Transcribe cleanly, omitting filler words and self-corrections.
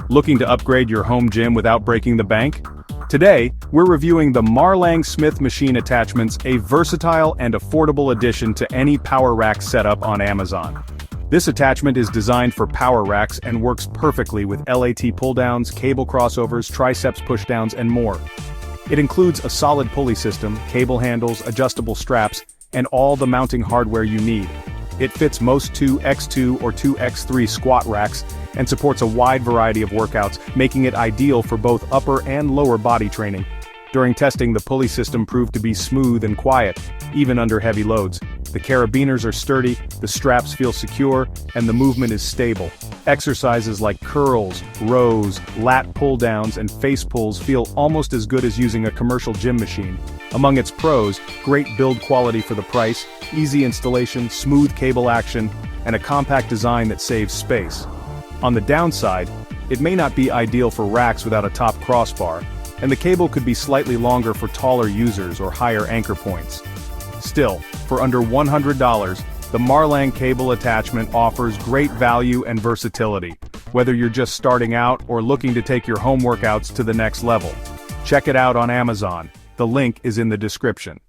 Looking to upgrade your home gym without breaking the bank? Today, we're reviewing the MARLANG Smith Machine Attachments, a versatile and affordable addition to any power rack setup on Amazon. This attachment is designed for power racks and works perfectly with LAT pulldowns, cable crossovers, triceps pushdowns, and more. It includes a solid pulley system, cable handles, adjustable straps, and all the mounting hardware you need. It fits most 2x2 or 2x3 squat racks and supports a wide variety of workouts, making it ideal for both upper and lower body training. During testing, the pulley system proved to be smooth and quiet, even under heavy loads. The carabiners are sturdy, the straps feel secure, and the movement is stable. Exercises like curls, rows, lat pull-downs, and face pulls feel almost as good as using a commercial gym machine. Among its pros, great build quality for the price, easy installation, smooth cable action, and a compact design that saves space. On the downside, it may not be ideal for racks without a top crossbar, and the cable could be slightly longer for taller users or higher anchor points. Still, for under $100, the MARLANG cable attachment offers great value and versatility, whether you're just starting out or looking to take your home workouts to the next level. Check it out on Amazon. The link is in the description.